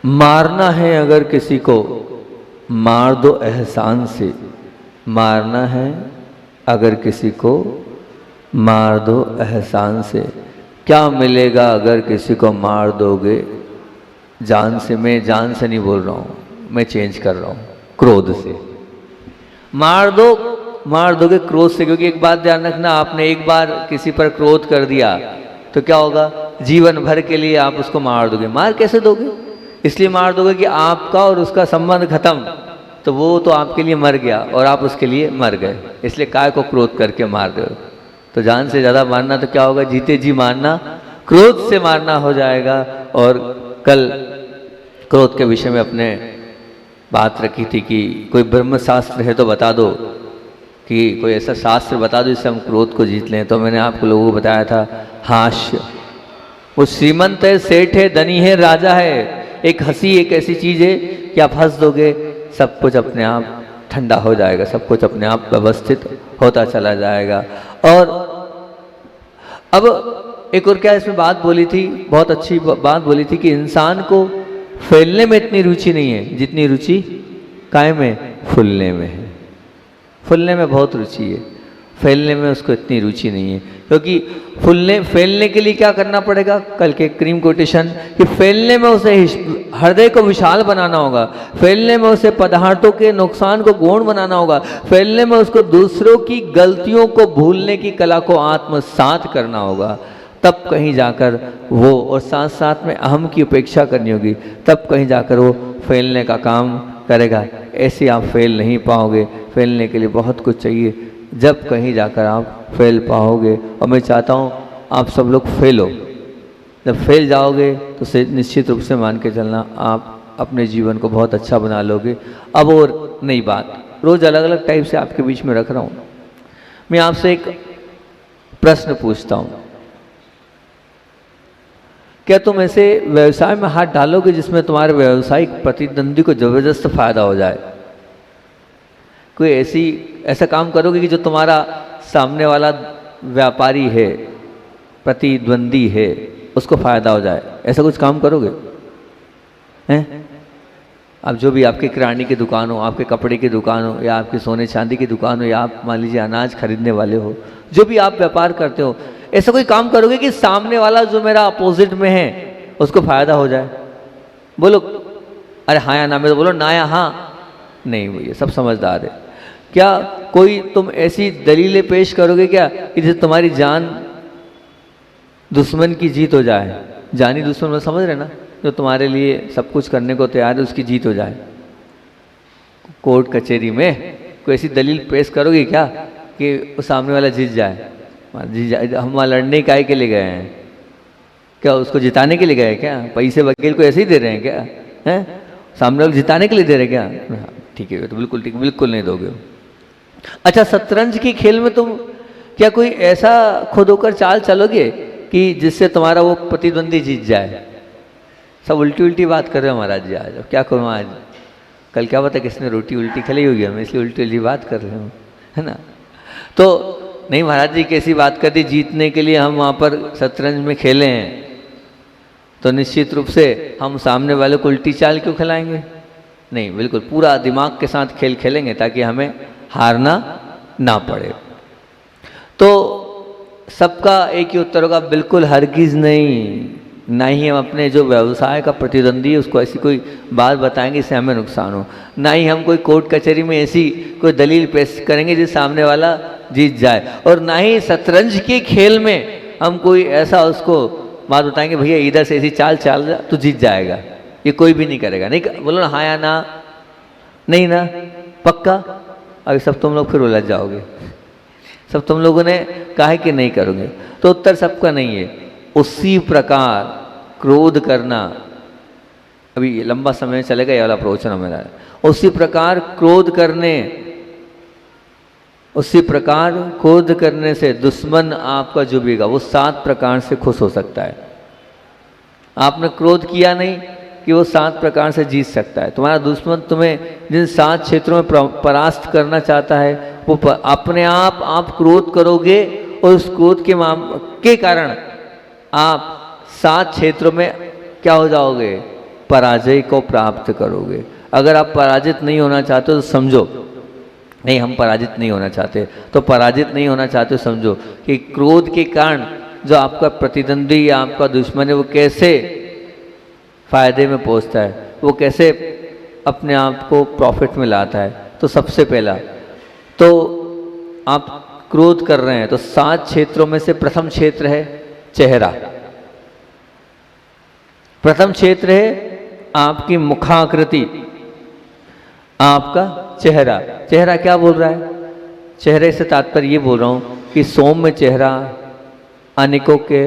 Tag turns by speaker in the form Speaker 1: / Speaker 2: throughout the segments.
Speaker 1: मारना है अगर किसी को मार दो एहसान से, मारना है अगर किसी को मार दो एहसान से, क्या मिलेगा अगर किसी को मार दोगे जान से। मैं जान से नहीं बोल रहा हूँ, मैं चेंज कर रहा हूँ, क्रोध से। मार दोगे क्रोध से, क्योंकि एक बात ध्यान रखना, आपने एक बार किसी पर क्रोध कर दिया तो क्या होगा, जीवन भर के लिए आप उसको मार दोगे। मार कैसे दोगे, इसलिए मार दोगे कि आपका और उसका संबंध खत्म, तो वो तो आपके लिए मर गया और आप उसके लिए मर गए, इसलिए काय को क्रोध करके मार दो। तो जान से ज़्यादा मारना तो क्या होगा, जीते जी मारना, क्रोध से मारना हो जाएगा। और कल क्रोध के विषय में अपने बात रखी थी कि कोई ब्रह्म शास्त्र है तो बता दो, कि कोई ऐसा शास्त्र बता दो जिससे हम क्रोध को जीत लें। तो मैंने आपको लोगों को बताया था हास्य। वो श्रीमंत है, सेठ है, धनी है, राजा है, एक हंसी एक ऐसी चीज़ है कि आप हंस दोगे सब कुछ अपने आप ठंडा हो जाएगा, सब कुछ अपने आप व्यवस्थित होता चला जाएगा। और अब एक और क्या इसमें बात बोली थी, बहुत अच्छी बात बोली थी कि इंसान को फैलने में इतनी रुचि नहीं है जितनी रुचि काय में, फूलने में है। फूलने में बहुत रुचि है, फैलने में उसको इतनी रुचि नहीं है, क्योंकि फैलने के लिए क्या करना पड़ेगा, कल के क्रीम कोटेशन, कि फैलने में उसे हृदय को विशाल बनाना होगा, फैलने में उसे पदार्थों के नुकसान को गौण बनाना होगा, फैलने में उसको दूसरों की गलतियों को भूलने की कला को आत्मसात करना होगा, तब कहीं जाकर वो, और साथ साथ में अहम की उपेक्षा करनी होगी, तब कहीं जाकर वो फैलने का काम करेगा। ऐसे आप फैल नहीं पाओगे, फैलने के लिए बहुत कुछ चाहिए, जब कहीं जाकर आप फैल पाओगे। और मैं चाहता हूँ आप सब लोग फेल हो, जब फैल जाओगे तो निश्चित रूप से मान के चलना आप अपने जीवन को बहुत अच्छा बना लोगे। अब और नई बात, रोज़ अलग अलग टाइप से आपके बीच में रख रहा हूँ। मैं आपसे एक प्रश्न पूछता हूँ, क्या तुम ऐसे व्यवसाय में हाथ डालोगे जिसमें तुम्हारे व्यवसायिक प्रतिद्वंदी को जबरदस्त फायदा हो जाए? कोई ऐसा काम करोगे कि जो तुम्हारा सामने वाला व्यापारी है, प्रतिद्वंदी है, उसको फायदा हो जाए, ऐसा कुछ काम करोगे हैं? अब जो भी आपके किराने की दुकान हो, आपके कपड़े की दुकान हो, या आपकी सोने चांदी की दुकान हो, या आप मान लीजिए अनाज खरीदने वाले हो, जो भी आप व्यापार करते हो, ऐसा कोई काम करोगे कि सामने वाला जो मेरा अपोजिट में है उसको फायदा हो जाए? बोलो अरे हाँ या ना में, तो बोलो ना या हाँ नहीं, भैया सब समझदार है। क्या कोई तुम ऐसी दलीलें पेश करोगे क्या कि जिससे तुम्हारी जान दुश्मन की जीत हो जाए? जानी दुश्मन में समझ रहे ना, जो तुम्हारे लिए सब कुछ करने को तैयार है उसकी जीत हो जाए। कोर्ट कचहरी में कोई ऐसी दलील पेश करोगे क्या कि वो सामने वाला जीत जाए? हम वहाँ लड़ने काहे के लिए गए हैं? क्या उसको जिताने के लिए गए क्या? पैसे वकील को ऐसे ही दे रहे हैं क्या? हैं सामने वाले जिताने के लिए दे रहे हैं क्या? ठीक है, तो बिल्कुल ठीक, बिल्कुल नहीं दोगे। अच्छा, शतरंज के खेल में तुम क्या कोई ऐसा खुद होकर चाल चलोगे कि जिससे तुम्हारा वो प्रतिद्वंदी जीत जाए? सब उल्टी उल्टी बात कर रहे हो महाराज जी आज। अब क्या करूँ, आज कल क्या पता किसने रोटी उल्टी खिलाई होगी, हम इसलिए उल्टी उल्टी बात कर रहे हो, है ना? तो नहीं महाराज जी, कैसी बात कर दी, जीतने के लिए हम वहाँ पर शतरंज में खेले हैं, तो निश्चित रूप से हम सामने वाले को उल्टी चाल क्यों खिलाएंगे? नहीं, बिल्कुल पूरा दिमाग के साथ खेल खेलेंगे ताकि हमें हारना ना पड़े। तो सबका एक ही उत्तर होगा, बिल्कुल हरगिज़ नहीं। ना ही हम अपने जो व्यवसाय का प्रतिद्वंदी है उसको ऐसी कोई बात बताएंगे इससे हमें नुकसान हो, ना ही हम कोई कोर्ट कचहरी में ऐसी कोई दलील पेश करेंगे जिस सामने वाला जीत जाए, और ना ही शतरंज के खेल में हम कोई ऐसा उसको बात बताएंगे भैया इधर से ऐसी चाल चाल तो जीत जाएगा। ये कोई भी नहीं करेगा। नहीं बोलो ना हाँ या ना, नहीं ना, पक्का? अभी सब तुम लोग फिर उलझ जाओगे, सब तुम लोगों ने कहा कि नहीं करोगे, तो उत्तर सबका नहीं है। उसी प्रकार क्रोध करना, अभी लंबा समय चलेगा ये वाला प्रवचन मेरा, उसी प्रकार क्रोध करने से दुश्मन आपका जो भी वो 7 प्रकार से खुश हो सकता है। आपने क्रोध किया नहीं कि वो 7 प्रकार से जीत सकता है। तुम्हारा दुश्मन तुम्हें जिन 7 क्षेत्रों में परास्त करना चाहता है वो अपने आप क्रोध करोगे, और उस क्रोध के कारण आप 7 क्षेत्रों में क्या हो जाओगे, पराजय को प्राप्त करोगे। अगर आप पराजित नहीं होना चाहते तो समझो, नहीं हम पराजित नहीं होना चाहते, तो पराजित नहीं होना चाहते समझो कि क्रोध के कारण जो आपका प्रतिद्वंदी या आपका दुश्मन है वो कैसे फायदे में पहुंचता है, वो कैसे अपने आप को प्रॉफिट में लाता है। तो सबसे पहला तो आप क्रोध कर रहे हैं तो 7 क्षेत्रों में से प्रथम क्षेत्र है चेहरा। प्रथम क्षेत्र है आपकी मुखाकृति, आपका चेहरा। चेहरा क्या बोल रहा है? चेहरे से तात्पर्य ये बोल रहा हूं कि सौम्य चेहरा अनेकों के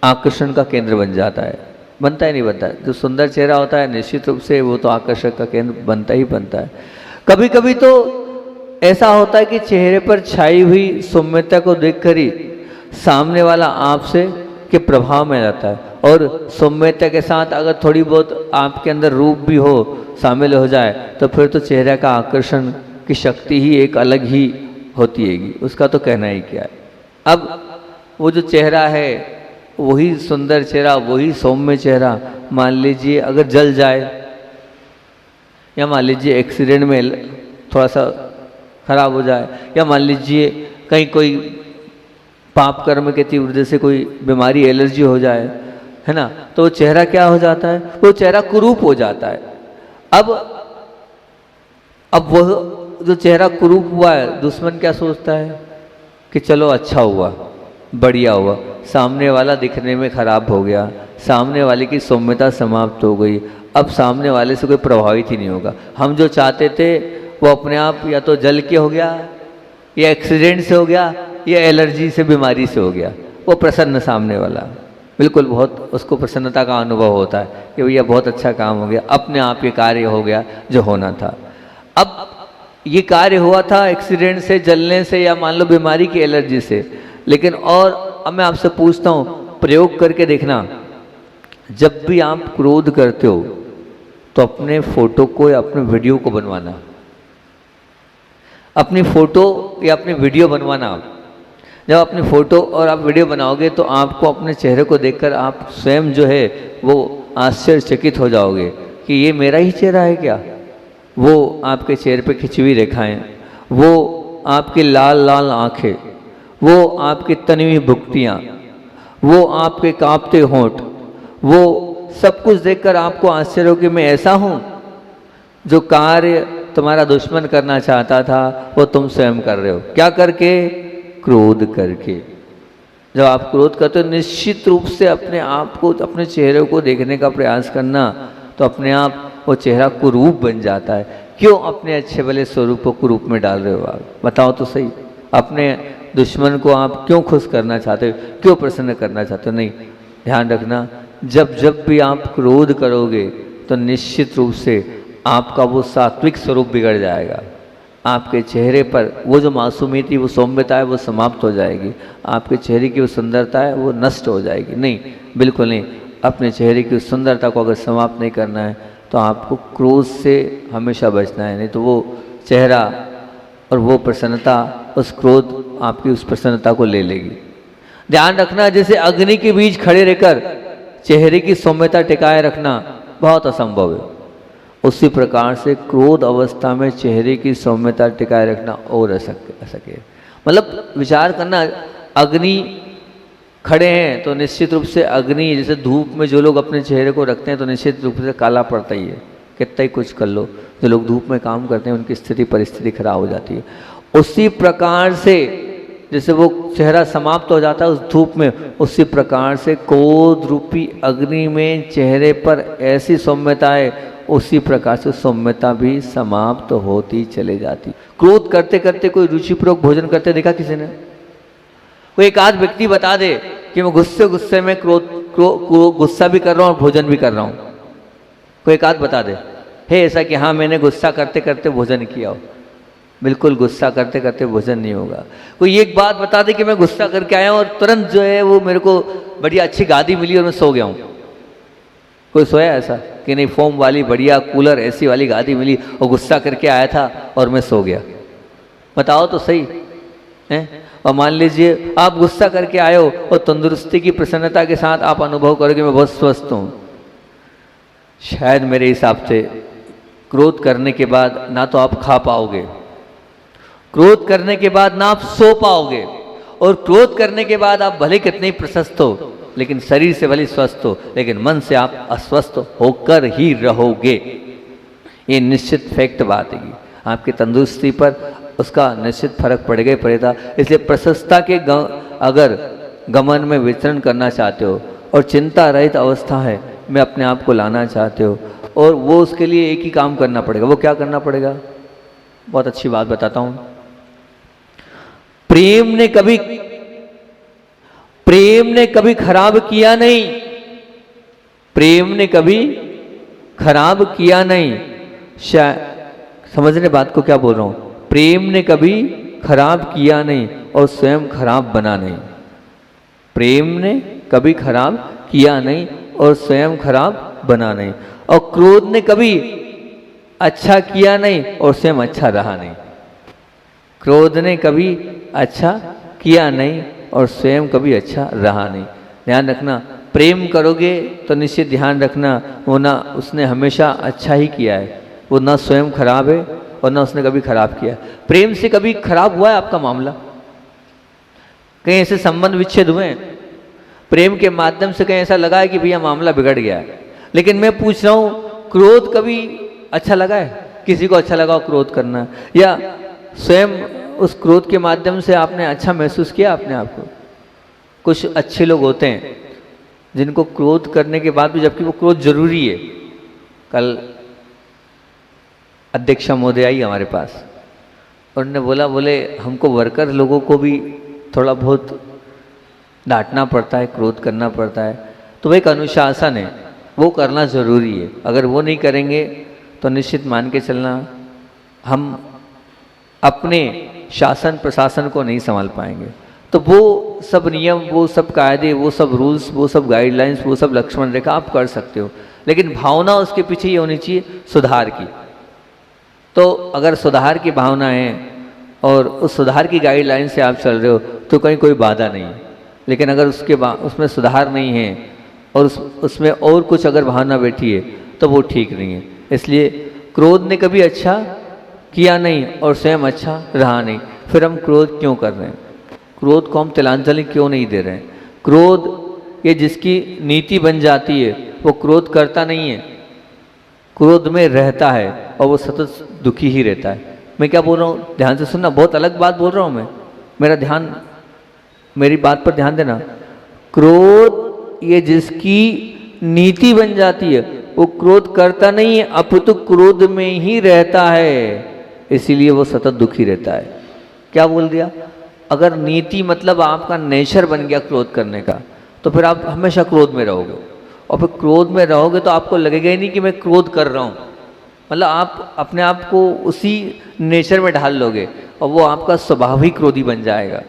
Speaker 1: आकर्षण का केंद्र बन जाता है। बनता ही नहीं बनता है? जो सुंदर चेहरा होता है निश्चित रूप से वो तो आकर्षक का केंद्र बनता ही बनता है। कभी कभी तो ऐसा होता है कि चेहरे पर छाई हुई सौम्यता को देखकर ही सामने वाला आपसे के प्रभाव में रहता है, और सौम्यता के साथ अगर थोड़ी बहुत आपके अंदर रूप भी हो, शामिल हो जाए, तो फिर तो चेहरे का आकर्षण की शक्ति ही एक अलग ही होती है, उसका तो कहना ही क्या है। अब वो जो चेहरा है वही सुंदर चेहरा, वही सौम्य चेहरा मान लीजिए अगर जल जाए, या मान लीजिए एक्सीडेंट में थोड़ा सा खराब हो जाए, या मान लीजिए कहीं कोई पाप कर्म के तीव्र से कोई बीमारी एलर्जी हो जाए, है ना, तो वो चेहरा क्या हो जाता है? वो चेहरा कुरूप हो जाता है। अब वो जो चेहरा कुरूप हुआ है, दुश्मन क्या सोचता है कि चलो अच्छा हुआ, बढ़िया हुआ, सामने वाला दिखने में खराब हो गया, सामने वाले की सौम्यता समाप्त हो गई, अब सामने वाले से कोई प्रभावित ही नहीं होगा। हम जो चाहते थे वो अपने आप या तो जल के हो गया, या एक्सीडेंट से हो गया, या एलर्जी से बीमारी से हो गया। वो प्रसन्न सामने वाला बिल्कुल, बहुत उसको प्रसन्नता का अनुभव होता है कि भैया बहुत अच्छा काम हो गया, अपने आप ये कार्य हो गया जो होना था। अब ये कार्य हुआ था एक्सीडेंट से, जलने से, या मान लो बीमारी की एलर्जी से, लेकिन और अब मैं आपसे पूछता हूँ, प्रयोग करके देखना, जब भी आप क्रोध करते हो तो अपने फोटो को या अपने वीडियो को बनवाना, अपनी फोटो या अपनी वीडियो बनवाना। जब अपनी फोटो और आप वीडियो बनाओगे तो आपको अपने चेहरे को देखकर आप स्वयं जो है वो आश्चर्यचकित हो जाओगे कि ये मेरा ही चेहरा है क्या। वो आपके चेहरे पे खिंची हुई रेखाएं, वो आपकी लाल लाल आंखें, वो आपकी तनी हुई भुक्तियाँ, वो आपके कांपते होंठ, वो सब कुछ देखकर आपको आश्चर्य हो कि मैं ऐसा हूँ। जो कार्य तुम्हारा दुश्मन करना चाहता था वो तुम स्वयं कर रहे हो। क्या करके? क्रोध करके। जब आप क्रोध करते हो निश्चित रूप से अपने आप को, अपने चेहरे को देखने का प्रयास करना, तो अपने आप वो चेहरा कुरूप बन जाता है। क्यों अपने अच्छे भले स्वरूप को कुरूप में डाल रहे हो? आप बताओ तो सही। अपने दुश्मन को आप क्यों खुश करना चाहते हो, क्यों प्रसन्न करना चाहते हो? नहीं, ध्यान रखना, जब जब भी आप क्रोध करोगे तो निश्चित रूप से आपका वो सात्विक स्वरूप बिगड़ जाएगा। आपके चेहरे पर वो जो मासूमियत थी, वो सौम्यता है, वो समाप्त हो जाएगी। आपके चेहरे की वो सुंदरता है वो नष्ट हो जाएगी। नहीं, बिल्कुल नहीं। अपने चेहरे की सुंदरता को अगर समाप्त नहीं करना है तो आपको क्रोध से हमेशा बचना है, नहीं तो वो चेहरा और वो प्रसन्नता, उस क्रोध आपकी उस प्रसन्नता को ले लेगी। ध्यान रखना, जैसे अग्नि के बीच खड़े रहकर चेहरे की सौम्यता टिकाए रखना बहुत असंभव है, उसी प्रकार से क्रोध अवस्था में चेहरे की सौम्यता टिकाए रखना और असके। मतलब विचार करना, अग्नि खड़े हैं तो निश्चित रूप से अग्नि, जैसे धूप में जो लोग अपने चेहरे को रखते हैं तो निश्चित रूप से काला पड़ता ही है, कितना ही कुछ कर लो। जो लोग धूप में काम करते हैं उनकी स्थिति परिस्थिति खराब हो जाती है। उसी प्रकार से जैसे वो चेहरा समाप्त हो जाता है उस धूप में, उसी प्रकार से क्रोध रूपी अग्नि में चेहरे पर ऐसी सौम्यता है, उसी प्रकार से सौम्यता भी समाप्त होती चले जाती। क्रोध करते करते कोई रुचिपूर्वक भोजन करते देखा किसी ने? कोई एक आध व्यक्ति बता दे कि मैं गुस्से में गुस्सा भी कर रहा हूँ और भोजन भी कर रहा हूँ। कोई एक आध बता दे है ऐसा कि हाँ मैंने गुस्सा करते करते भोजन किया हो। बिल्कुल गुस्सा करते करते भोजन नहीं होगा। कोई एक बात बता दे कि मैं गुस्सा करके आया हूँ और तुरंत जो है वो मेरे को बढ़िया अच्छी गादी मिली और मैं सो गया हूँ। कोई सोया ऐसा कि नहीं, फोम वाली बढ़िया कूलर ऐसी वाली गादी मिली और गुस्सा करके आया था और मैं सो गया? बताओ तो सही है। और मान लीजिए आप गुस्सा करके आए हो और तंदुरुस्ती की प्रसन्नता के साथ आप अनुभव करोगे मैं बहुत स्वस्थ हूँ, शायद मेरे हिसाब से क्रोध करने के बाद ना तो आप खा पाओगे, क्रोध करने के बाद ना आप सो पाओगे, और क्रोध करने के बाद आप भले कितने ही प्रशस्त हो, लेकिन शरीर से भले स्वस्थ हो, लेकिन मन से आप अस्वस्थ होकर ही रहोगे। ये निश्चित फैक्ट बात है, आपकी तंदुरुस्ती पर उसका निश्चित फर्क पड़ेगा ही पड़ेगा। इसलिए प्रशस्तता के अगर गमन में विचरण करना चाहते हो और चिंता रहित अवस्था है में अपने आप को लाना चाहते हो, और वो उसके लिए एक ही काम करना पड़ेगा। वो क्या करना पड़ेगा? बहुत अच्छी बात बताता हूं। प्रेम ने कभी खराब किया नहीं, प्रेम ने कभी खराब किया नहीं। समझने बात को क्या बोल रहा हूं? प्रेम ने कभी खराब किया नहीं और स्वयं खराब बना नहीं। प्रेम ने कभी खराब किया नहीं और स्वयं खराब बना नहीं। और क्रोध ने कभी अच्छा किया नहीं और स्वयं अच्छा रहा नहीं। क्रोध ने कभी अच्छा किया नहीं और स्वयं कभी अच्छा रहा नहीं। ध्यान रखना, प्रेम करोगे तो निश्चित ध्यान रखना वो ना उसने हमेशा अच्छा ही किया है, वो ना स्वयं खराब है और ना उसने कभी खराब किया। प्रेम से कभी खराब हुआ है आपका मामला? कहीं ऐसे संबंध विच्छेद हुए हैं? प्रेम के माध्यम से कहीं ऐसा लगा है कि भैया मामला बिगड़ गया है? लेकिन मैं पूछ रहा हूं, क्रोध कभी अच्छा लगा है? किसी को अच्छा लगा हो क्रोध करना? या स्वयं उस क्रोध के माध्यम से आपने अच्छा महसूस किया अपने आप को? कुछ अच्छे लोग होते हैं जिनको क्रोध करने के बाद भी, जबकि वो क्रोध जरूरी है। कल अध्यक्षा महोदय आई हमारे पास और उन्होंने बोले हमको वर्कर लोगों को भी थोड़ा बहुत डांटना पड़ता है, क्रोध करना पड़ता है। तो वो एक अनुशासन है, वो करना ज़रूरी है। अगर वो नहीं करेंगे तो निश्चित मान के चलना हम अपने शासन प्रशासन को नहीं संभाल पाएंगे। तो वो सब नियम, वो सब कायदे, वो सब रूल्स, वो सब गाइडलाइंस, वो सब लक्ष्मण रेखा आप कर सकते हो, लेकिन भावना उसके पीछे ये होनी चाहिए सुधार की। तो अगर सुधार की भावना है और उस सुधार की गाइडलाइन से आप चल रहे हो तो कहीं कोई बाधा नहीं है। लेकिन अगर उसमें सुधार नहीं है और उसमें और कुछ अगर भावना बैठी है तो वो ठीक नहीं है। इसलिए क्रोध ने कभी अच्छा किया नहीं और स्वयं अच्छा रहा नहीं। फिर हम क्रोध क्यों कर रहे हैं? क्रोध को हम तिलांजलि क्यों नहीं दे रहे हैं? क्रोध ये जिसकी नीति बन जाती है वो क्रोध करता नहीं है, क्रोध में रहता है और वो सतत दुखी ही रहता है। मैं क्या बोल रहा हूँ ध्यान से सुनना, बहुत अलग बात बोल रहा हूँ मैं, मेरी बात पर ध्यान देना। क्रोध ये जिसकी नीति बन जाती है वो क्रोध करता नहीं है, अपितु क्रोध में ही रहता है, इसीलिए वो सतत दुखी रहता है। क्या बोल दिया? अगर नीति मतलब आपका नेचर बन गया क्रोध करने का, तो फिर आप हमेशा क्रोध में रहोगे, और फिर क्रोध में रहोगे तो आपको लगेगा ही नहीं कि मैं क्रोध कर रहा हूँ। मतलब आप अपने आप को उसी नेचर में ढाल लोगे और वो आपका स्वभाव ही क्रोधी बन जाएगा।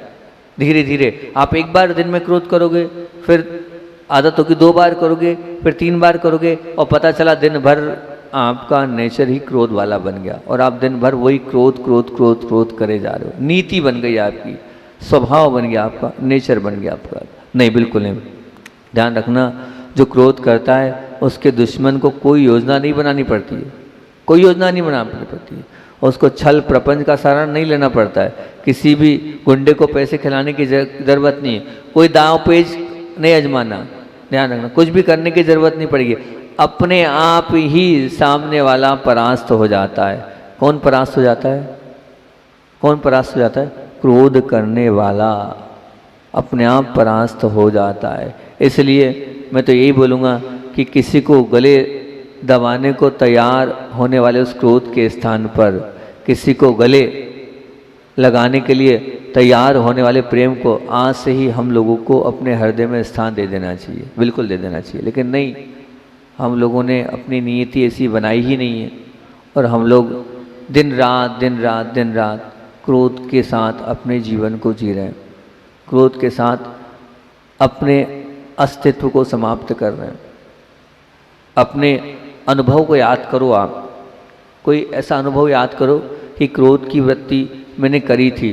Speaker 1: धीरे धीरे आप एक बार दिन में क्रोध करोगे, फिर आदत होगी 2 बार करोगे, फिर 3 बार करोगे, और पता चला दिन भर आपका नेचर ही क्रोध वाला बन गया और आप दिन भर वही क्रोध क्रोध क्रोध क्रोध करे जा रहे हो। नीति बन गई आपकी, स्वभाव बन गया आपका, नेचर बन गया आपका। नहीं, बिल्कुल नहीं। ध्यान रखना, जो क्रोध करता है उसके दुश्मन को कोई योजना नहीं बनानी पड़ती है, कोई योजना नहीं बनानी पड़ती है, और उसको छल प्रपंच का सहारा नहीं लेना पड़ता है। किसी भी गुंडे को पैसे खिलाने की जरूरत नहीं है, कोई दांव पेच नहीं आजमाना। ध्यान रखना, कुछ भी करने की जरूरत नहीं पड़ेगी, अपने आप ही सामने वाला परास्त हो जाता है। कौन परास्त हो जाता है? कौन परास्त हो जाता है? क्रोध करने वाला अपने आप परास्त हो जाता है। इसलिए मैं तो यही बोलूँगा कि किसी को गले दबाने को तैयार होने वाले उस क्रोध के स्थान पर किसी को गले लगाने के लिए तैयार होने वाले प्रेम को आज से ही हम लोगों को अपने हृदय में स्थान दे देना चाहिए, बिल्कुल दे देना चाहिए। लेकिन नहीं, हम लोगों ने अपनी नियति ऐसी बनाई ही नहीं है और हम लोग दिन रात क्रोध के साथ अपने जीवन को जी रहे हैं, क्रोध के साथ अपने अस्तित्व को समाप्त कर रहे हैं। अपने अनुभव को याद करो, आप कोई ऐसा अनुभव याद करो कि क्रोध की वृत्ति मैंने करी थी,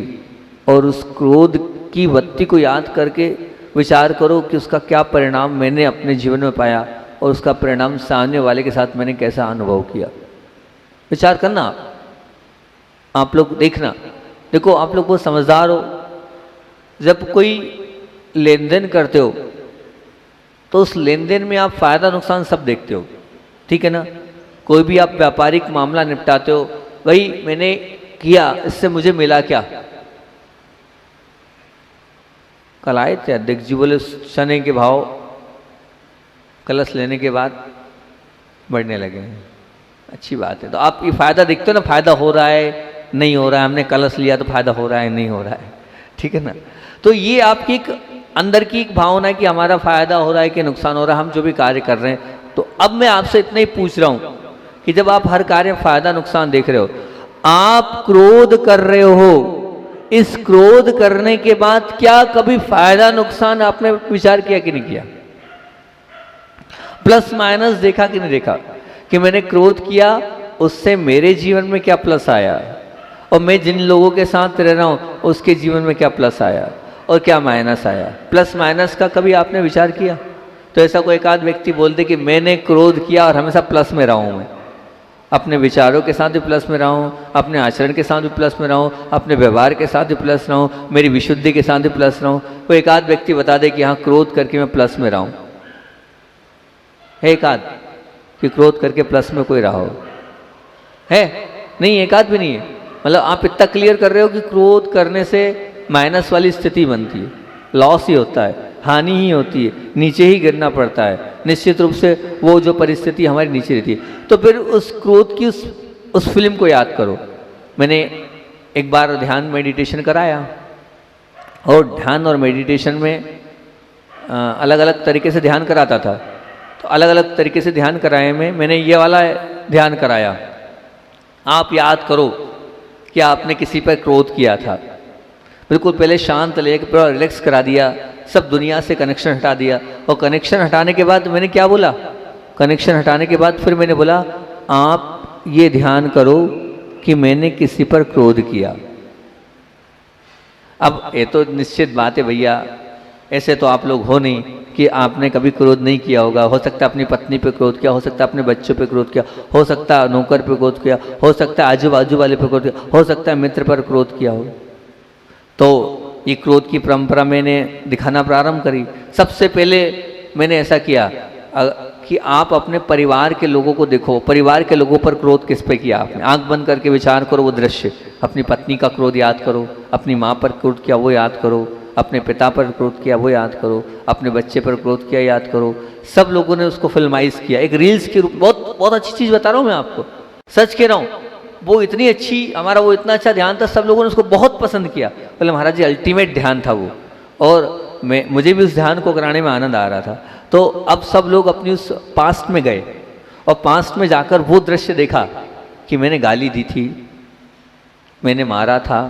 Speaker 1: और उस क्रोध की वृत्ति को याद करके विचार करो कि उसका क्या परिणाम मैंने अपने जीवन में पाया, और उसका परिणाम सामने वाले के साथ मैंने कैसा अनुभव किया। विचार करना आप लोग, देखना। देखो आप लोग बहुत समझदार हो, जब कोई लेन देन करते हो तो उस लेन देन में आप फायदा नुकसान सब देखते हो, ठीक है ना। कोई भी आप व्यापारिक मामला निपटाते हो, भाई मैंने किया, इससे मुझे मिला क्या। कल आए थे अध्यक्ष जी, बोले चने के भाव कलश लेने के बाद बढ़ने लगे हैं। अच्छी बात है। तो आप ये फायदा देखते हो ना, फायदा हो रहा है नहीं हो रहा है, हमने कलश लिया तो फायदा हो रहा है नहीं हो रहा है, ठीक है ना। तो ये आपकी एक अंदर की एक भावना है कि हमारा फायदा हो रहा है कि नुकसान हो रहा है, हम जो भी कार्य कर रहे हैं। तो अब मैं आपसे इतना ही पूछ रहा हूं कि जब आप हर कार्य में फायदा नुकसान देख रहे हो, आप क्रोध कर रहे हो, इस क्रोध करने के बाद क्या कभी फायदा नुकसान आपने विचार किया कि नहीं किया? प्लस माइनस देखा कि नहीं देखा कि मैंने क्रोध किया, उससे मेरे जीवन में क्या प्लस आया, और मैं जिन लोगों के साथ रह रहा हूं उसके जीवन में क्या प्लस आया और क्या माइनस आया। प्लस माइनस का कभी आपने विचार किया? तो ऐसा कोई एक आध व्यक्ति बोलते कि मैंने क्रोध किया और हमेशा प्लस में रहा हूं, मैं अपने विचारों के साथ भी प्लस में रहा हूं, अपने आचरण के साथ भी प्लस में रहा हूं, अपने व्यवहार के साथ भी प्लस रहा हूं, मेरी विशुद्धि के साथ भी प्लस रहा हूं। कोई एक आध व्यक्ति बता दे कि हाँ क्रोध करके मैं प्लस में रहा हूं, है एक आध कि क्रोध करके प्लस में कोई रहा हो? है नहीं, एक आध भी नहीं है। मतलब आप इतना क्लियर कर रहे हो कि क्रोध करने से माइनस वाली स्थिति बनती है, लॉस ही होता है, हानि ही होती है, नीचे ही गिरना पड़ता है, निश्चित रूप से वो जो परिस्थिति हमारी नीचे रहती है। तो फिर उस क्रोध की उस फिल्म को याद करो। मैंने एक बार ध्यान मेडिटेशन कराया, और ध्यान और मेडिटेशन में अलग अलग तरीके से ध्यान कराता था। तो अलग अलग तरीके से ध्यान कराए में मैंने ये वाला ध्यान कराया, आप याद करो कि आपने किसी पर क्रोध किया था। बिल्कुल पहले शांत लेकर पूरा रिलैक्स करा दिया, सब दुनिया से कनेक्शन हटा दिया। और कनेक्शन हटाने के बाद मैंने क्या बोला? कनेक्शन हटाने के बाद फिर मैंने बोला आप ये ध्यान करो कि मैंने किसी पर क्रोध किया। अब ये तो निश्चित बात है भैया, ऐसे तो आप लोग हो नहीं कि आपने कभी क्रोध नहीं किया होगा। हो सकता है अपनी पत्नी पे क्रोध किया, हो सकता है अपने बच्चों पे क्रोध किया, हो सकता है नौकर पे क्रोध किया, हो सकता है आजू बाजू वाले पे क्रोध किया, हो सकता है मित्र पर क्रोध किया हो। तो ये क्रोध की परंपरा मैंने दिखाना प्रारंभ करी। सबसे पहले मैंने ऐसा किया कि आप अपने परिवार के लोगों को देखो, परिवार के लोगों पर क्रोध किस पे किया आपने। आंख बंद करके विचार करो वो दृश्य, अपनी पत्नी का क्रोध याद करो, अपनी माँ पर क्रोध किया वो याद करो, अपने पिता पर क्रोध किया वो याद करो, अपने बच्चे पर क्रोध किया याद करो। सब लोगों ने उसको फिल्माइज किया एक रील्स के रूप। बहुत बहुत अच्छी चीज़ बता रहा हूँ मैं आपको, सच कह रहा हूँ। वो इतनी अच्छी, हमारा वो इतना अच्छा ध्यान था, सब लोगों ने उसको बहुत पसंद किया। बोले महाराज जी अल्टीमेट ध्यान था वो, और मुझे भी उस ध्यान को कराने में आनंद आ रहा था। तो अब सब लोग अपनी उस पास्ट में गए, और पास्ट में जाकर वो दृश्य देखा कि मैंने गाली दी थी, मैंने मारा था,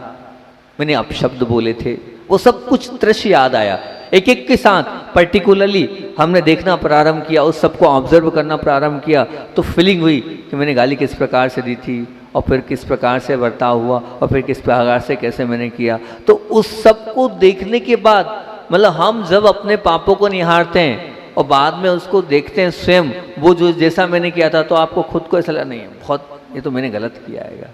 Speaker 1: मैंने अपशब्द बोले थे, वो सब कुछ दृश्य याद आया। एक एक के साथ पर्टिकुलरली हमने देखना प्रारंभ किया, उस सबको ऑब्जर्व करना प्रारंभ किया। तो फीलिंग हुई कि मैंने गाली किस प्रकार से दी थी, और फिर किस प्रकार से बर्ताव हुआ, और फिर किस प्रकार से कैसे मैंने किया। तो उस सब को देखने के बाद मतलब हम जब अपने पापों को निहारते हैं और बाद में उसको देखते हैं स्वयं, वो जो जैसा मैंने किया था, तो आपको खुद को ऐसा लगा नहीं है बहुत, ये तो मैंने गलत किया है,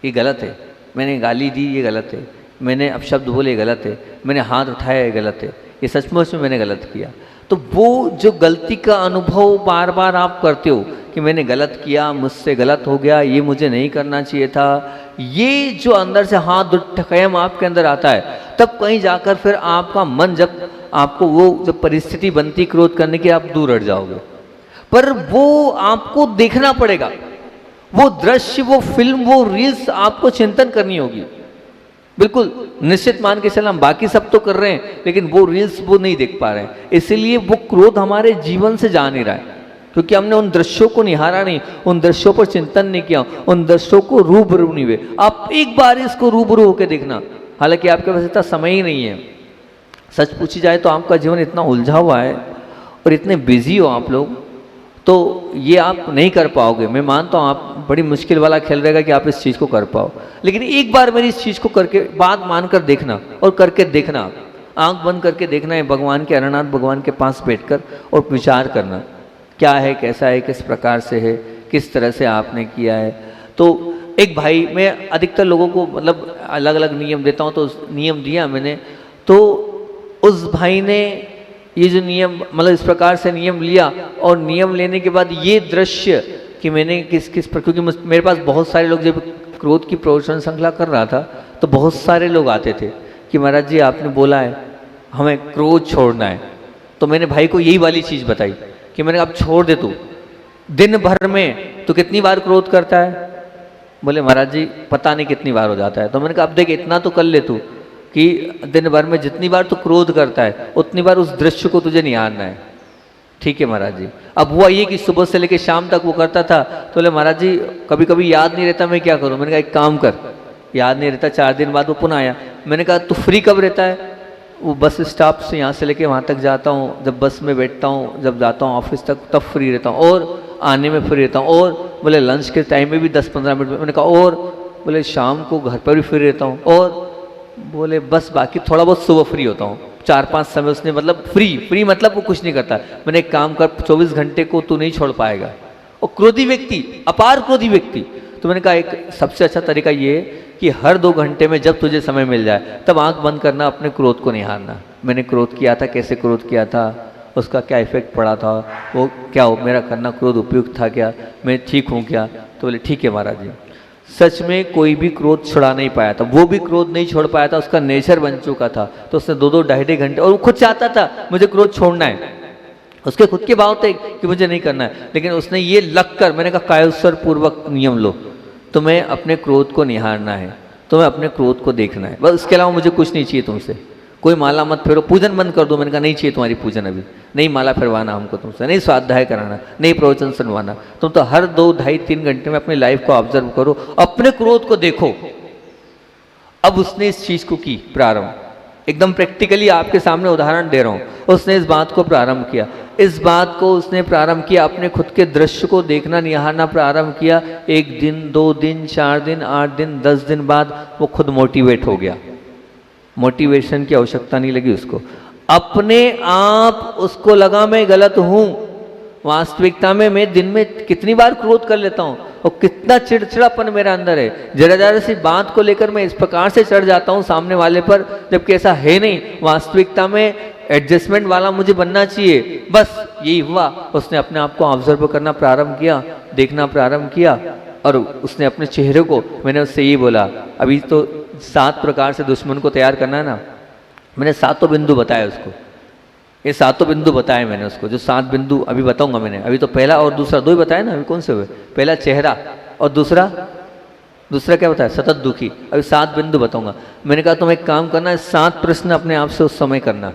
Speaker 1: ये गलत है, मैंने गाली दी ये गलत है, मैंने अपशब्द बोले गलत है, मैंने हाथ उठाया ये गलत है, ये सचमुच में मैंने गलत किया। तो वो जो गलती का अनुभव बार बार आप करते हो कि मैंने गलत किया, मुझसे गलत हो गया, ये मुझे नहीं करना चाहिए था, ये जो अंदर से हाथ दुष्टकयम आपके अंदर आता है, तब कहीं जाकर फिर आपका मन, जब आपको वो जब परिस्थिति बनती क्रोध करने की, आप दूर हट जाओगे। पर वो आपको देखना पड़ेगा, वो दृश्य, वो फिल्म, वो रील्स आपको चिंतन करनी होगी। बिल्कुल निश्चित मान के चलना, बाकी सब तो कर रहे हैं लेकिन वो रील्स वो नहीं देख पा रहे हैं, इसलिए वो क्रोध हमारे जीवन से जा नहीं रहा है, क्योंकि हमने उन दृश्यों को निहारा नहीं, उन दृश्यों पर चिंतन नहीं किया, उन दृश्यों को रूबरू नहीं हुए। आप एक बार इसको रूबरू होकर देखना, हालांकि आपके पास इतना समय ही नहीं है। सच पूछी जाए तो आपका जीवन इतना उलझा हुआ है और इतने बिजी हो आप लोग, तो ये आप नहीं कर पाओगे। मैं मानता हूँ आप बड़ी मुश्किल वाला खेल रहेगा कि आप इस चीज़ को कर पाओ, लेकिन एक बार मेरी इस चीज़ को करके बात मानकर देखना और करके देखना, आंख बंद करके देखना है, भगवान के अनंत भगवान के पास बैठकर और विचार करना क्या है, कैसा है, किस प्रकार से है, किस तरह से आपने किया है। तो एक भाई, मैं अधिकतर लोगों को मतलब अलग अलग नियम देता हूँ, तो नियम दिया मैंने, तो उस भाई ने ये जो नियम मतलब इस प्रकार से नियम लिया, और नियम लेने के बाद ये दृश्य कि मैंने किस किस पर, क्योंकि मेरे पास बहुत सारे लोग, जब क्रोध की प्रवचन श्रृंखला कर रहा था तो बहुत सारे लोग आते थे कि महाराज जी आपने बोला है हमें क्रोध छोड़ना है। तो मैंने भाई को यही वाली चीज़ बताई कि मैंने अब छोड़ दे, तू दिन भर में तो कितनी बार क्रोध करता है। बोले महाराज जी पता नहीं कितनी बार हो जाता है। तो मैंने कहा अब देख इतना तो कर ले तू कि दिन भर में जितनी बार तू क्रोध करता है उतनी बार उस दृश्य को तुझे निहारना है। ठीक है महाराज जी। अब हुआ ये कि सुबह से लेकर शाम तक वो करता था, तो बोले महाराज जी कभी कभी याद नहीं रहता, मैं क्या करूं। मैंने कहा एक काम कर, याद नहीं रहता, 4 दिन बाद वो पुनः आया। मैंने कहा तू फ्री कब रहता है। वो बस स्टॉप से यहाँ से लेके वहाँ तक जाता हूँ, जब बस में बैठता हूँ, जब जाता हूँ ऑफिस तक तब फ्री रहता हूँ, और आने में फ्री रहता हूँ, और बोले लंच के टाइम में भी 10-15 मिनट में। मैंने कहा और बोले शाम को घर पर भी फ्री रहता हूँ, और बोले बस बाकी थोड़ा बहुत सुबह फ्री होता हूँ। 4-5 समय उसने मतलब फ्री मतलब वो कुछ नहीं करता। मैंने एक काम कर, 24 घंटे को तू नहीं छोड़ पाएगा। और क्रोधी व्यक्ति, अपार क्रोधी व्यक्ति, तो मैंने कहा एक सबसे अच्छा तरीका ये है कि हर 2 घंटे में जब तुझे समय मिल जाए तब आंख बंद करना, अपने क्रोध को निहारना। मैंने क्रोध किया था, कैसे क्रोध किया था, उसका क्या इफेक्ट पड़ा था, वो क्या मेरा करना क्रोध उपयुक्त था क्या, मैं ठीक हूँ क्या। तो बोले ठीक है महाराज जी। सच में कोई भी क्रोध छुड़ा नहीं पाया था, वो भी क्रोध नहीं छोड़ पाया था, उसका नेचर बन चुका था। तो उसने 2-2 ढाई घंटे, और वो खुद चाहता था मुझे क्रोध छोड़ना है, उसके खुद के भाव थे कि मुझे नहीं करना है, लेकिन उसने ये लग कर, मैंने कहा कायोत्सर पूर्वक नियम लो, तुम्हें अपने क्रोध को निहारना है, तुम्हें अपने क्रोध को देखना है, बस उसके अलावा मुझे कुछ नहीं चाहिए तुमसे। कोई माला मत फेरो, पूजन बंद कर दो। मैंने कहा नहीं चाहिए तुम्हारी पूजन अभी, नहीं माला फिरवाना हमको तुमसे, नहीं स्वाध्याय कराना, नहीं प्रवचन सुनवाना। तुम तो हर 2, ढाई, 3 घंटे में अपनी लाइफ को ऑब्जर्व करो, अपने क्रोध को देखो। अब उसने इस चीज को की प्रारंभ, एकदम प्रैक्टिकली आपके सामने उदाहरण दे रहा हूं। उसने इस बात को प्रारंभ किया, इस बात को उसने प्रारंभ किया, अपने खुद के दृश्य को देखना, निहारना प्रारंभ किया। 1 दिन, 2 दिन, 4 दिन, 8 दिन, 10 दिन बाद वो खुद मोटिवेट हो गया। मोटिवेशन की आवश्यकता नहीं लगी उसको, अपने आप उसको लगा मैं गलत हूं। वास्तविकता में मैं दिन में कितनी बार क्रोध कर लेता हूं, और कितना चिड़चिड़ापन मेरा अंदर है। जरा जरा सी बात को लेकर मैं इस प्रकार से चढ़ जाता हूं सामने वाले पर, जबकि ऐसा है नहीं। वास्तविकता में एडजस्टमेंट वाला मुझे बनना चाहिए। बस यही हुआ, उसने अपने आप को ऑब्जर्व करना प्रारंभ किया, देखना प्रारंभ किया, और उसने अपने चेहरे को, मैंने उससे यही बोला अभी तो 7 प्रकार से दुश्मन को तैयार करना है ना। मैंने 7 बिंदु बताए उसको, ये 7 बिंदु बताए मैंने उसको, जो 7 बिंदु अभी बताऊंगा मैंने। अभी तो पहला और दूसरा 2 ही बताया ना, अभी कौन से हुए, पहला चेहरा और दूसरा क्या बताया, सतत दुखी। अभी 7 बिंदु बताऊंगा। मैंने कहा तुम एक काम करना, 7 प्रश्न अपने आप से उस समय करना,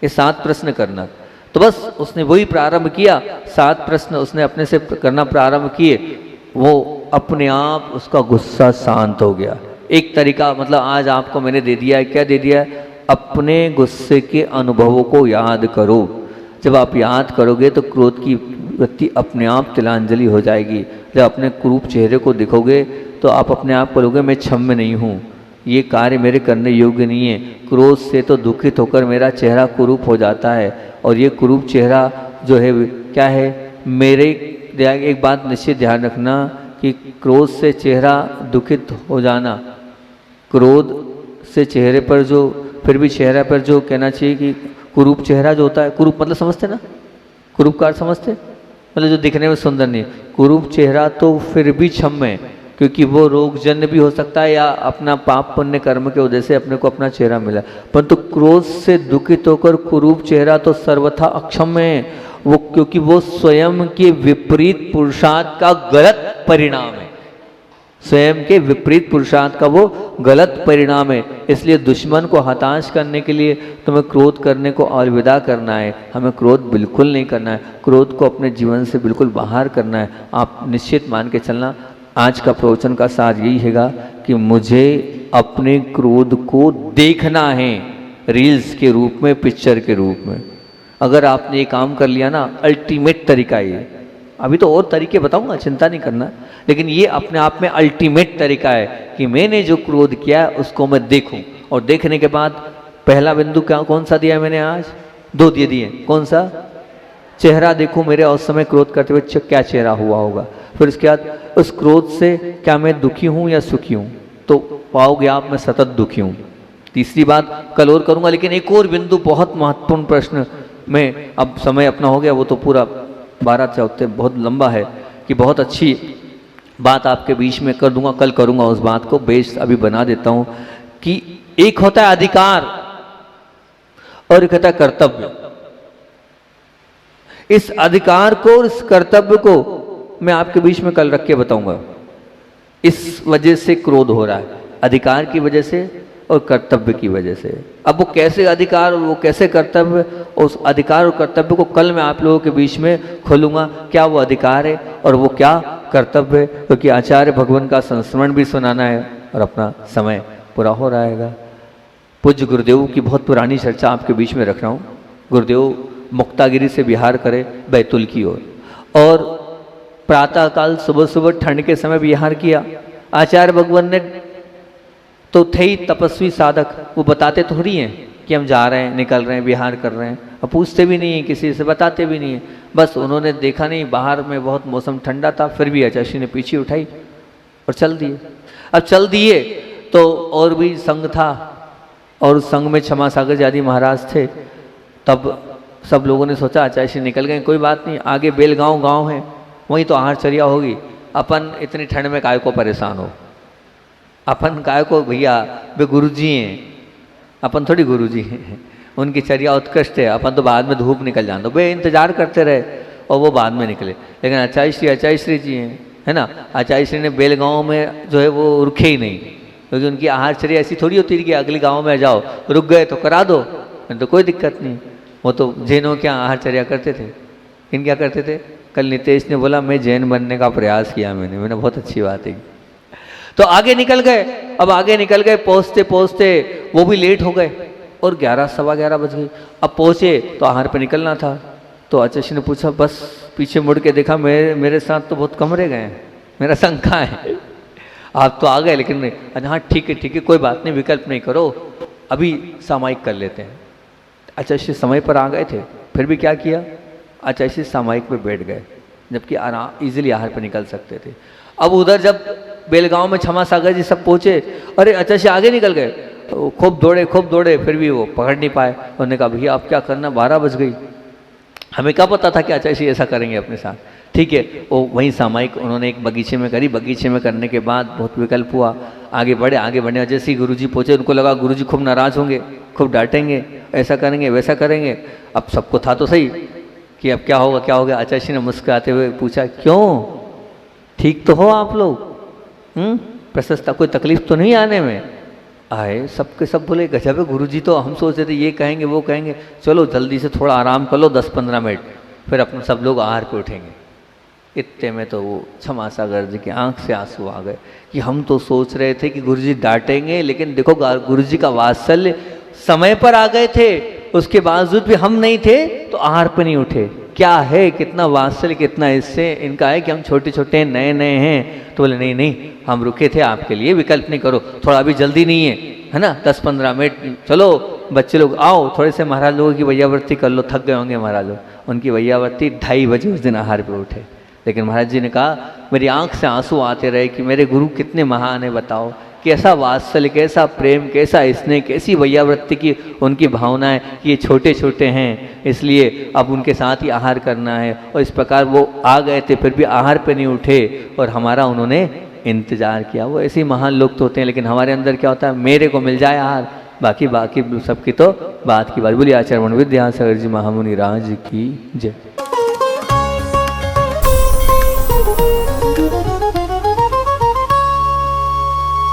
Speaker 1: ये 7 प्रश्न करना। तो बस उसने वही प्रारंभ किया, 7 प्रश्न उसने अपने से करना प्रारंभ किए। वो अपने आप उसका गुस्सा शांत हो गया। एक तरीका मतलब आज आपको मैंने दे दिया है, क्या दे दिया है, अपने गुस्से के अनुभवों को याद करो। जब आप याद करोगे तो क्रोध की वृत्ति अपने आप तिलांजलि हो जाएगी। जब अपने कुरूप चेहरे को देखोगे तो आप अपने आप बोलोगे मैं क्षम्य नहीं हूँ, ये कार्य मेरे करने योग्य नहीं है। क्रोध से तो दुखित होकर मेरा चेहरा कुरूप हो जाता है, और ये कुरूप चेहरा जो है क्या है मेरे। एक बात निश्चित ध्यान रखना कि क्रोध से चेहरा दुखित हो जाना, क्रोध से चेहरे पर जो, फिर भी चेहरे पर जो कहना चाहिए कि कुरूप चेहरा जो होता है, कुरूप मतलब समझते ना, कुरूप का अर्थ समझते, मतलब जो दिखने में सुंदर नहीं। कुरूप चेहरा तो फिर भी क्षम्य है, क्योंकि वो रोगजन्य भी हो सकता है या अपना पाप पुण्य कर्म के वजह से अपने को अपना चेहरा मिला। परंतु क्रोध से दुखित होकर कुरूप चेहरा तो सर्वथा अक्षम्य है, वो क्योंकि वो स्वयं के विपरीत पुरुषार्थ का गलत परिणाम है। स्वयं के विपरीत पुरुषार्थ का वो गलत परिणाम है। इसलिए दुश्मन को हताश करने के लिए तुम्हें क्रोध करने को अलविदा करना है। हमें क्रोध बिल्कुल नहीं करना है, क्रोध को अपने जीवन से बिल्कुल बाहर करना है। आप निश्चित मान के चलना, आज का प्रवचन का सार यही हैगा कि मुझे अपने क्रोध को देखना है, रील्स के रूप में, पिक्चर के रूप में। अगर आपने ये काम कर लिया ना, अल्टीमेट तरीका ये, अभी तो और तरीके बताऊंगा, चिंता नहीं करना, लेकिन ये अपने आप में अल्टीमेट तरीका है कि मैंने जो क्रोध किया उसको मैं देखूं। और देखने के बाद पहला बिंदु क्या, कौन सा दिया मैंने आज, 2 दिए, कौन सा, चेहरा देखूं मेरे उस समय क्रोध करते हुए क्या चेहरा हुआ होगा। फिर उसके बाद उस क्रोध से क्या मैं दुखी हूं या सुखी हूं, तो पाओगे आप मैं सतत दुखी हूं। तीसरी बात कल और करूंगा, लेकिन एक और बिंदु बहुत महत्वपूर्ण प्रश्न में, अब समय अपना हो गया, वो तो पूरा 12-14 बहुत लंबा है, कि बहुत अच्छी बात आपके बीच में कर दूंगा, कल करूंगा उस बात को, बेस अभी बना देता हूं कि एक होता है अधिकार और एक होता है कर्तव्य। इस अधिकार को और इस कर्तव्य को मैं आपके बीच में कल रख के बताऊंगा। इस वजह से क्रोध हो रहा है, अधिकार की वजह से और कर्तव्य की वजह से। अब वो कैसे अधिकार और वो कैसे कर्तव्य, उस अधिकार और कर्तव्य को कल मैं आप लोगों के बीच में खोलूंगा, क्या वो अधिकार है और वो क्या कर्तव्य है, क्योंकि आचार्य भगवान का संस्मरण भी सुनाना है और अपना समय पूरा हो रहेगा। पूज्य गुरुदेव की बहुत पुरानी चर्चा आपके बीच में रख रहा हूँ। गुरुदेव मुक्तागिरी से बिहार करे बैतुल की ओर, और प्रातःकाल सुबह सुबह ठंड के समय बिहार किया। आचार्य भगवान ने तो थे ही तपस्वी साधक, वो बताते थोड़ी हैं कि हम जा रहे हैं, निकल रहे हैं, विहार कर रहे हैं, और पूछते भी नहीं हैं, किसी से बताते भी नहीं हैं। बस उन्होंने देखा नहीं, बाहर में बहुत मौसम ठंडा था, फिर भी आचार्य ने पीछे उठाई और चल दिए। अब चल दिए तो और भी संघ था, और उस संघ में क्षमा सागर जी आदि महाराज थे। तब सब लोगों ने सोचा आचार्य निकल गए, कोई बात नहीं, आगे बेलगांव गांव है, वहीं तो आहारचर्या होगी, अपन इतनी ठंड में काय को परेशान हो, अपन काय को, भैया वे गुरुजी हैं, अपन थोड़ी गुरुजी हैं, उनकी चर्या उत्कृष्ट है, अपन तो बाद में धूप निकल जाते, वे इंतजार करते रहे और वो बाद में निकले। लेकिन आचार्य श्री जी हैं, है ना, आचार्य श्री ने बेलगांव में जो है वो रुके ही नहीं, क्योंकि उनकी आहारचर्या ऐसी थोड़ी होती थी कि अगले गांव में जाओ, रुक गए तो करा दो, तो कोई दिक्कत नहीं। वो तो जैनों क्या आहारचर्या करते थे, इन क्या करते थे। कल नितेश ने बोला मैं जैन बनने का प्रयास किया, मैंने बहुत अच्छी बात है। तो आगे निकल गए, अब आगे निकल गए, पहुँचते पहुँचते वो भी लेट हो गए और 11-11:15 बज गई। अब पहुँचे तो आहार पे निकलना था, तो आचार्य ने पूछा, बस पीछे मुड़ के देखा, मेरे साथ तो बहुत कम रह गए हैं, मेरा संग कहाँ है, आप तो आ गए लेकिन हाँ ठीक है कोई बात नहीं, विकल्प नहीं करो, अभी सामायिक कर लेते हैं। आचार्य समय पर आ गए थे, फिर भी क्या किया, आचार्य सामायिक पे बैठ गए, जबकि आराम इजीली आहार पर निकल सकते थे। अब उधर जब बेलगांव में क्षमा सागर जी सब पहुंचे, अरे आचार्य आगे निकल गए, तो खूब दौड़े, फिर भी वो पकड़ नहीं पाए। उन्होंने कहा भैया अब क्या करना, 12 बज गई, हमें क्या पता था कि आचार्य ऐसा करेंगे अपने साथ। ठीक है, वो वहीं सामायिक उन्होंने एक बगीचे में करी, बगीचे में करने के बाद बहुत विकल्प हुआ, आगे बढ़े, जैसे ही गुरुजी पहुंचे उनको लगा गुरुजी खूब नाराज होंगे, खूब डांटेंगे, ऐसा करेंगे वैसा करेंगे। अब सबको था तो सही कि अब क्या होगा। आचार्य ने मुस्कुराते हुए पूछा, क्यों, ठीक तो हो आप लोग, प्रशस्ता, कोई तकलीफ तो नहीं आने में आए। सबके सब बोले गजब है गुरुजी, तो हम सोच रहे थे ये कहेंगे वो कहेंगे, चलो जल्दी से थोड़ा आराम कर लो 10-15 मिनट, फिर अपने सब लोग आहार पे उठेंगे। इतने में तो वो क्षमा सागर जी की आंख से आंसू आ गए कि हम तो सोच रहे थे कि गुरुजी डांटेंगे, लेकिन देखो गुरुजी का वात्सल्य, समय पर आ गए थे, उसके बावजूद भी हम नहीं थे तो आहार पे नहीं उठे। क्या है, कितना वात्सल्य, कितना इससे इनका है कि हम छोटे नए हैं। तो बोले नहीं हम रुके थे आपके लिए, विकल्प नहीं करो, थोड़ा अभी जल्दी नहीं है ना, 10-15 मिनट, चलो बच्चे लोग आओ, थोड़े से महाराज लोगों की वैयावर्ती कर लो, थक गए होंगे महाराज लोग। उनकी वैयावर्ती 2:30 बजे उस दिन आहार पे उठे। लेकिन महाराज जी ने कहा, मेरी आंख से आंसू आते रहे कि मेरे गुरु कितने महान है, बताओ कैसा वात्सल्य, कैसा प्रेम, कैसा स्नेह, कैसी वैयावृत्ति की उनकी भावनाएं, कि ये छोटे हैं इसलिए अब उनके साथ ही आहार करना है। और इस प्रकार वो आ गए थे, फिर भी आहार पे नहीं उठे और हमारा उन्होंने इंतजार किया। वो ऐसे ही महान लोग तो होते हैं, लेकिन हमारे अंदर क्या होता है, मेरे को मिल जाए आहार, बाकी सबकी तो बात की बात। बोलिए आचार्य विद्यासागर जी महामुनि राज की जय।